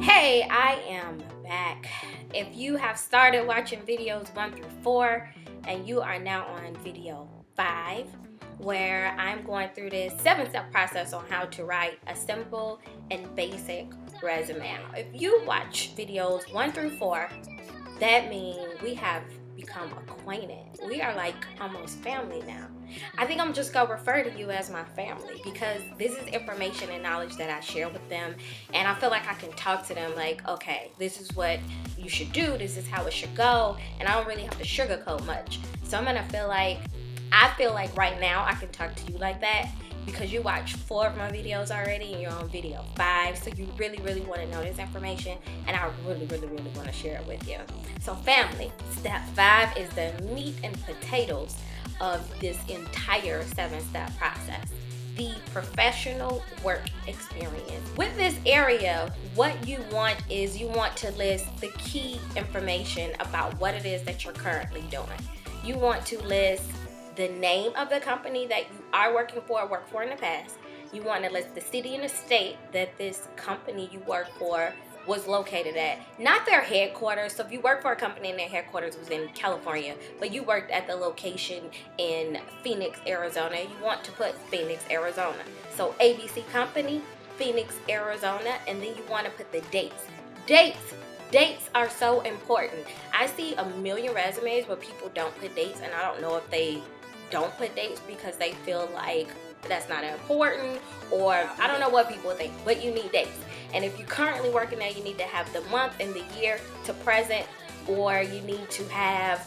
Hey, I am back. If you have started watching videos 1 through 4 and you are now on video 5, where I'm going through this 7-step process on how to write a simple and basic resume. If you watch videos 1 through 4, that means we have become acquainted. We are like almost family now. I think I'm just gonna refer to you as my family because this is information and knowledge that I share with them, and I feel like I can talk to them like, okay, this is what you should do, this is how it should go, and I don't really have to sugarcoat much. So I feel like right now I can talk to you like that because you watched 4 of my videos already and you're on video 5, so you really want to know this information, and I really want to share it with you. So family, step 5 is the meat and potatoes of this entire 7-step process: the professional work experience. With this area, what you want is you want to list the key information about what it is that you're currently doing. You want to list the name of the company that you are working for or worked for in the past. You want to list the city and the state that this company you work for was located at, not their headquarters. So if you work for a company and their headquarters was in California, but you worked at the location in Phoenix, Arizona, you want to put Phoenix, Arizona. So ABC Company, Phoenix, Arizona, and then you want to put the dates. Dates are so important. I see a million resumes where people don't put dates, and I don't know if they don't put dates because they feel like that's not important, or I don't know what people think, but you need dates. And if you're currently working there, you need to have the month and the year to present, or you need to have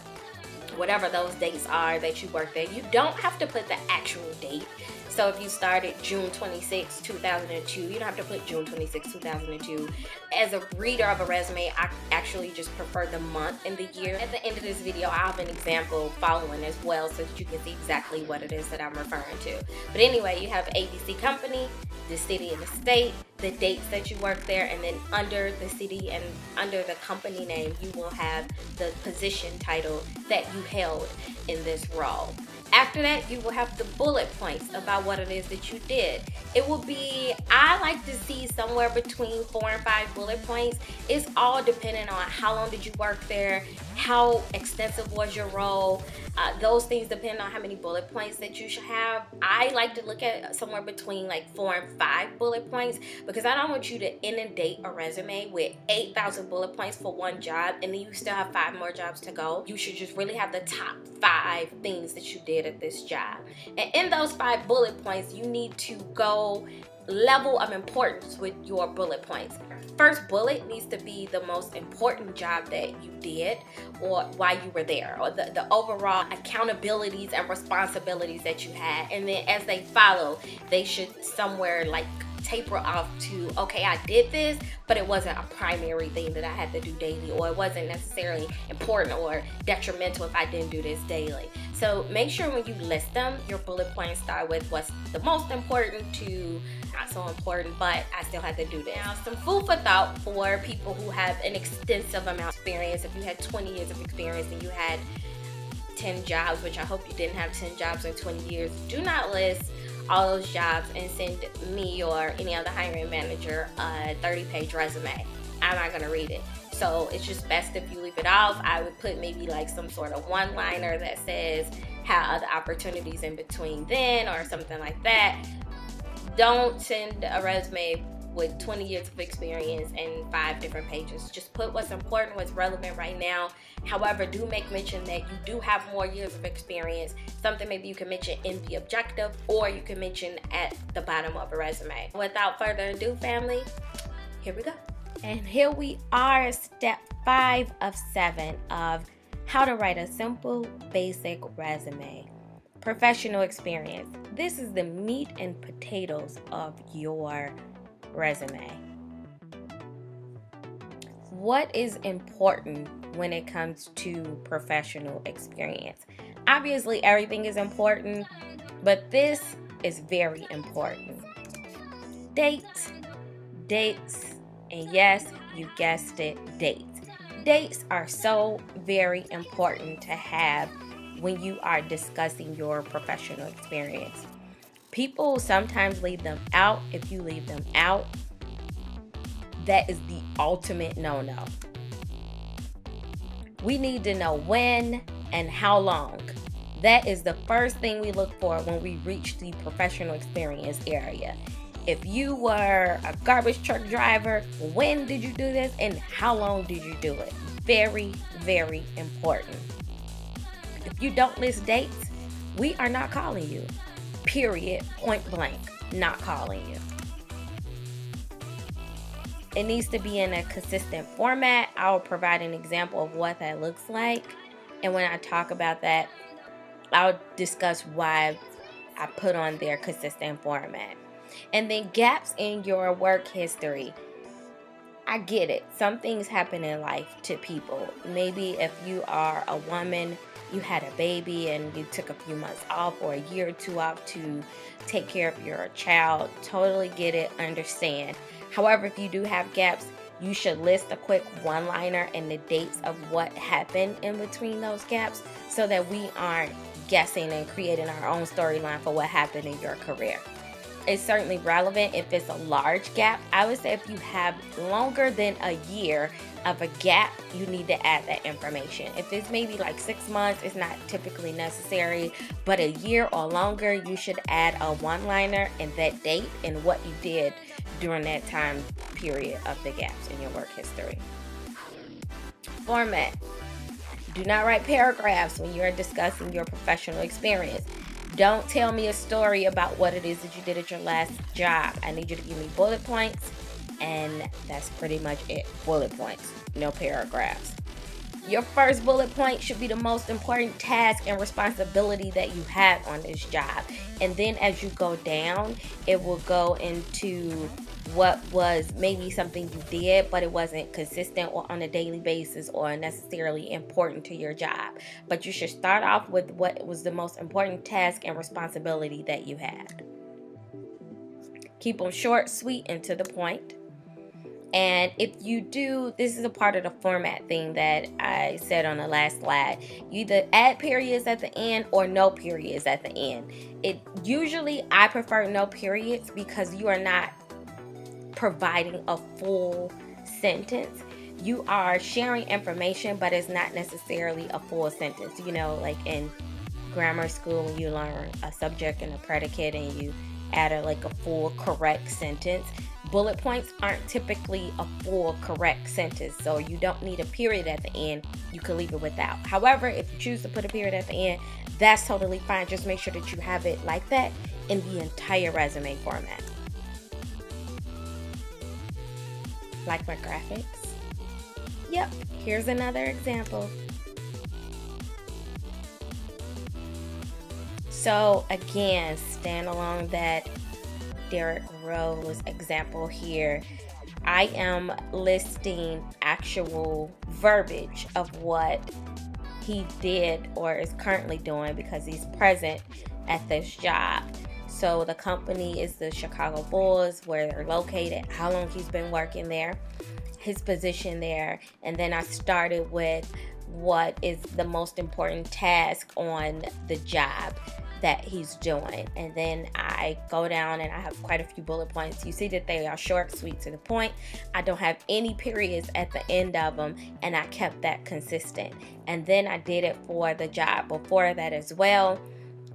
whatever those dates are that you work there. You don't have to put the actual date. So if you started June 26, 2002, you don't have to put June 26, 2002. As a reader of a resume, I actually just prefer the month and the year. At the end of this video, I'll have an example following as well so that you can see exactly what it is that I'm referring to. But anyway, you have ABC Company, the city and the state, the dates that you work there, and then under the city and under the company name, you will have the position title that you held in this role. After that, you will have the bullet points about what it is that you did. It will be, I like to see somewhere between 4 and 5 bullet points. It's all dependent on how long did you work there, how extensive was your role. Those things depend on how many bullet points that you should have. I like to look at somewhere between like 4 and 5 bullet points because I don't want you to inundate a resume with 8,000 bullet points for one job and then you still have 5 more jobs to go. You should just really have the top 5 things that you did at this job. And in those 5 bullet points, you need to go level of importance with your bullet points. First bullet needs to be the most important job that you did or while you were there, or the overall accountabilities and responsibilities that you had. And then as they follow, they should somewhere like taper off to, okay, I did this, but it wasn't a primary thing that I had to do daily, or it wasn't necessarily important or detrimental if I didn't do this daily. So make sure when you list them, your bullet points start with what's the most important to not so important, but I still had to do this. Now, some food for thought for people who have an extensive amount of experience. If you had 20 years of experience and you had 10 jobs, which I hope you didn't have 10 jobs in 20 years, do not list all those jobs and send me or any other hiring manager a 30-page resume. I'm not gonna read it. So it's just best if you leave it off. I would put maybe like some sort of one-liner that says how other opportunities in between then or something like that. Don't send a resume with 20 years of experience and 5 different pages. Just put what's important, what's relevant right now. However, do make mention that you do have more years of experience. Something maybe you can mention in the objective, or you can mention at the bottom of a resume. Without further ado, family, here we go. And here we are, step 5 of 7 of how to write a simple, basic resume. Professional experience. This is the meat and potatoes of your resume. What is important when it comes to professional experience? Obviously, everything is important, but this is very important. Dates, and yes, you guessed it, dates. Dates are so very important to have when you are discussing your professional experience. People sometimes leave them out. If you leave them out, that is the ultimate no-no. We need to know when and how long. That is the first thing we look for when we reach the professional experience area. If you were a garbage truck driver, when did you do this and how long did you do it? Very, very important. If you don't list dates, we are not calling you. Period. Point blank. Not calling you. It needs to be in a consistent format. I'll provide an example of what that looks like. And when I talk about that, I'll discuss why I put on their consistent format. And then gaps in your work history. I get it. Some things happen in life to people. Maybe if you are a woman, you had a baby and you took a few months off or a year or two off to take care of your child. Totally get it, understand. However, if you do have gaps, you should list a quick one-liner and the dates of what happened in between those gaps so that we aren't guessing and creating our own storyline for what happened in your career. It's certainly relevant if it's a large gap. I would say if you have longer than a year of a gap, you need to add that information. If it's maybe like 6 months, it's not typically necessary, but a year or longer, you should add a one-liner and that date and what you did during that time period of the gaps in your work history. Format. Do not write paragraphs when you're discussing your professional experience. Don't tell me a story about what it is that you did at your last job. I need you to give me bullet points, and that's pretty much it. Bullet points, no paragraphs. Your first bullet point should be the most important task and responsibility that you have on this job. And then as you go down, it will go into what was maybe something you did, but it wasn't consistent or on a daily basis or necessarily important to your job. But you should start off with what was the most important task and responsibility that you had. Keep them short, sweet, and to the point. And if you do, this is a part of the format thing that I said on the last slide. You either add periods at the end or no periods at the end. Usually I prefer no periods because you are not providing a full sentence. You are sharing information, but it's not necessarily a full sentence. You know, like in grammar school, when you learn a subject and a predicate and you add a full correct sentence. Bullet points aren't typically a full correct sentence, so you don't need a period at the end. You can leave it without. However, if you choose to put a period at the end, that's totally fine. Just make sure that you have it like that in the entire resume format. Like my graphics? Yep, here's another example. So again, stand along that Derrick Rose example here. I am listing actual verbiage of what he did or is currently doing because he's present at this job. So the company is the Chicago Bulls, where they're located, how long he's been working there, his position there, and then I started with what is the most important task on the job that he's doing. And then I go down and I have quite a few bullet points. You see that they are short, sweet, to the point. I don't have any periods at the end of them, and I kept that consistent. And then I did it for the job before that as well.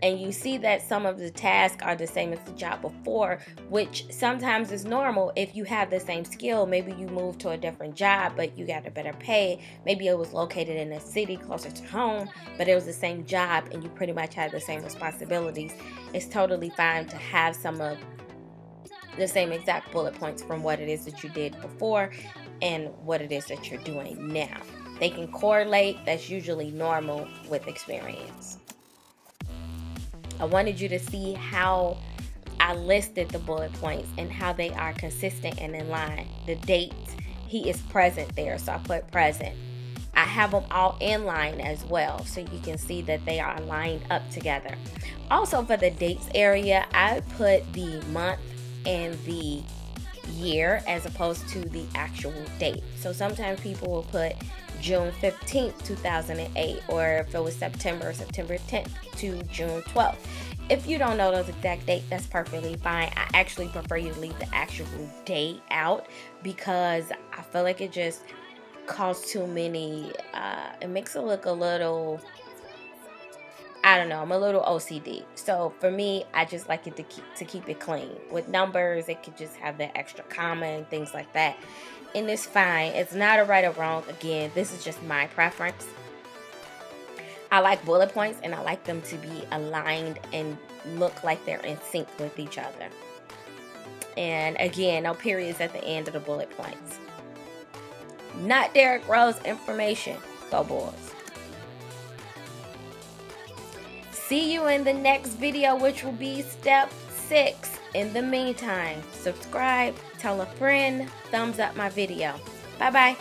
And you see that some of the tasks are the same as the job before, which sometimes is normal if you have the same skill. Maybe you moved to a different job, but you got a better pay. Maybe it was located in a city closer to home, but it was the same job and you pretty much had the same responsibilities. It's totally fine to have some of the same exact bullet points from what it is that you did before and what it is that you're doing now. They can correlate. That's usually normal with experience. I wanted you to see how I listed the bullet points and how they are consistent and in line. The dates, he is present there, so I put present. I have them all in line as well, so you can see that they are lined up together. Also for the dates area, I put the month and the year as opposed to the actual date. So sometimes people will put June 15th, 2008, or if it was September 10th to June 12th. If you don't know the exact date, that's perfectly fine. I actually prefer you to leave the actual date out because I feel like it just causes too many, it makes it look a little, I don't know, I'm a little OCD. So for me, I just like it to keep it clean. With numbers, it could just have the extra comma and things like that. And it's fine. It's not a right or wrong. Again, this is just my preference. I like bullet points and I like them to be aligned and look like they're in sync with each other. And again, no periods at the end of the bullet points. Not Derrick Rose information. Go Bulls. See you in the next video, which will be step 6. In the meantime, subscribe, tell a friend, thumbs up my video. Bye-bye.